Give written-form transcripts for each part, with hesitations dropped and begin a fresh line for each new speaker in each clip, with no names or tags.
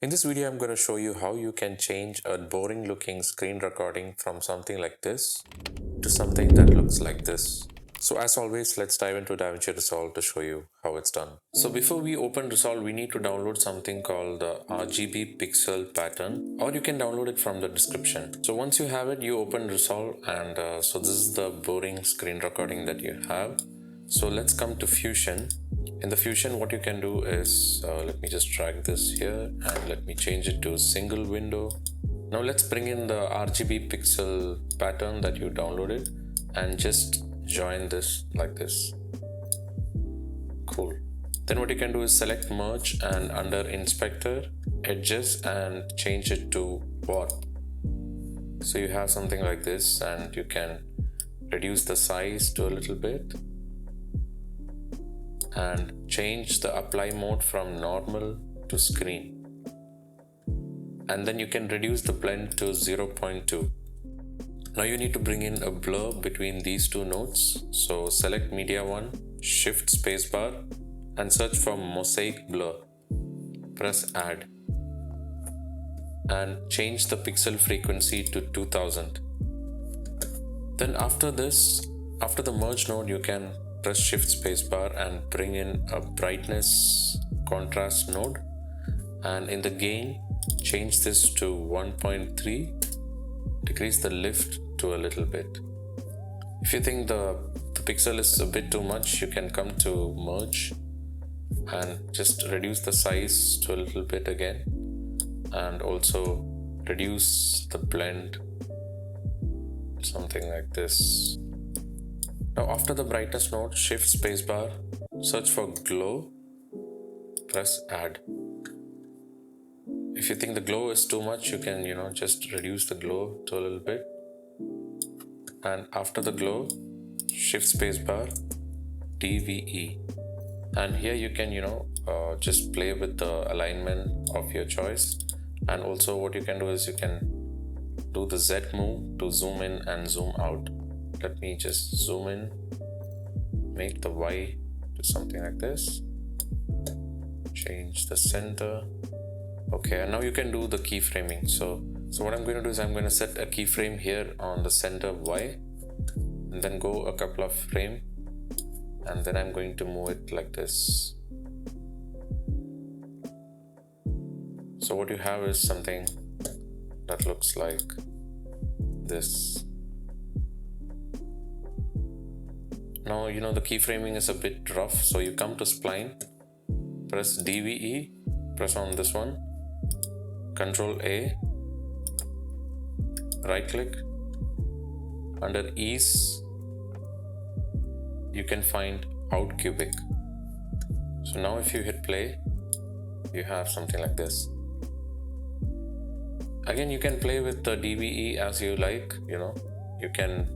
In this video, I'm going to show you how you can change a boring looking screen recording from something like this to something that looks like this. So as always, let's dive into Davinci Resolve to show you how it's done. So before we open Resolve, we need to download something called the RGB pixel pattern, or you can download it from the description. So once you have it, you open Resolve, and so this is the boring screen recording that you have. So let's come to Fusion. In the Fusion, what you can do is, let me just drag this here and let me change it to single window. Now let's bring in the RGB pixel pattern that you downloaded and just join this like this. Cool. Then what you can do is select merge and under inspector, edges, and change it to warp. So you have something like this, and you can reduce the size to a little bit and change the apply mode from normal to screen, and then you can reduce the blend to 0.2. Now you need to bring in a blur between these two nodes, so select media 1, shift spacebar and search for mosaic blur, press add and change the pixel frequency to 2000. Then after this, after the merge node, you can press shift spacebar and bring in a brightness contrast node, and in the gain change this to 1.3, decrease the lift to a little bit. If you think the pixel is a bit too much, you can come to merge and just reduce the size to a little bit again, and also reduce the blend, something like this. Now after the brightness node, shift spacebar, search for glow, press add. If you think the glow is too much, you can just reduce the glow to a little bit, and after the glow, shift spacebar, DVE, and here you can just play with the alignment of your choice. And also what you can do is you can do the Z move to zoom in and zoom out. Let me just zoom in, make the Y to something like this, change the center. Okay, and now you can do the keyframing. So what I'm going to do is I'm going to set a keyframe here on the center Y, and then go a couple of frames, and then I'm going to move it like this. So what you have is something that looks like this. Now the keyframing is a bit rough, so you come to spline, press DVE, press on this one, Control A, right click, under ease you can find out cubic. So now if you hit play, you have something like this. Again, you can play with the DVE as you like. You can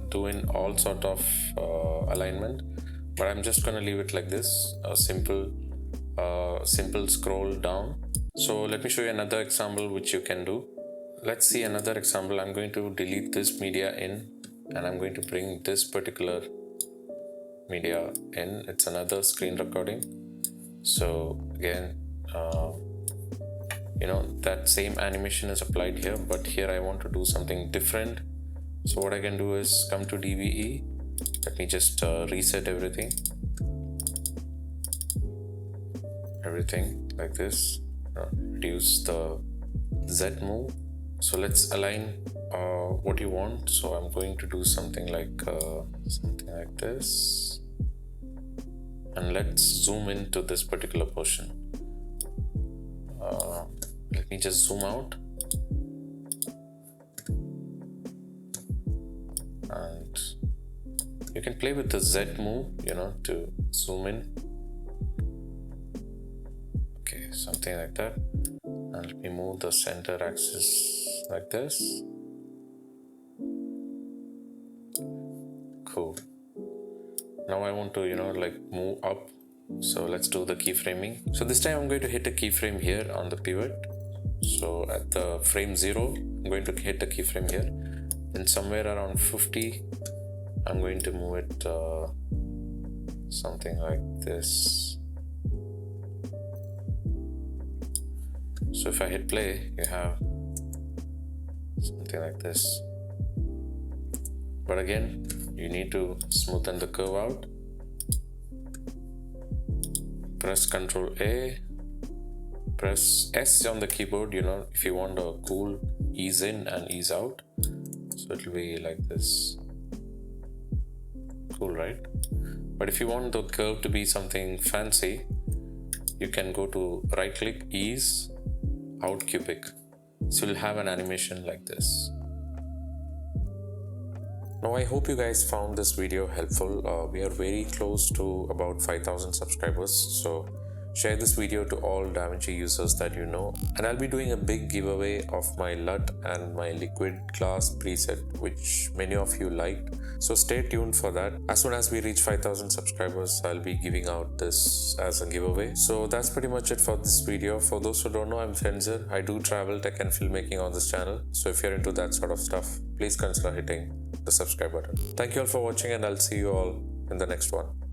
do in all sort of alignment, but I'm just gonna leave it like this, a simple scroll down. So let me show you another example which you can do. Let's see another example. I'm going to delete this media in, and I'm going to bring this particular media in. It's another screen recording. So again, that same animation is applied here, but here I want to do something different. So what I can do is come to DVE. Let me just reset everything like this. Reduce the Z move. So let's align what you want. So I'm going to do something like this, and let's zoom into this particular portion. Let me just zoom out, and you can play with the Z move to zoom in. Okay, something like that. And let me move the center axis like this. Cool. Now I want to move up, so let's do the keyframing. So this time I'm going to hit a keyframe here on the pivot. So at the frame 0, I'm going to hit a keyframe here. Then somewhere around 50, I'm going to move it something like this. So if I hit play, you have something like this. But again, you need to smoothen the curve out. Press Ctrl A, press S on the keyboard, if you want a cool ease in and ease out. So it will be like this. Cool, right? But if you want the curve to be something fancy, you can go to right click, ease, out cubic. So you'll have an animation like this. Now I hope you guys found this video helpful. We are very close to about 5,000 subscribers, so share this video to all Davinci users that you know, and I'll be doing a big giveaway of my LUT and my liquid glass preset, which many of you liked, so stay tuned for that. As soon as we reach 5,000 subscribers, I'll be giving out this as a giveaway. So that's pretty much it for this video. For those who don't know, I'm Dehancer. I do travel, tech and filmmaking on this channel, so if you're into that sort of stuff, please consider hitting the subscribe button. Thank you all for watching, and I'll see you all in the next one.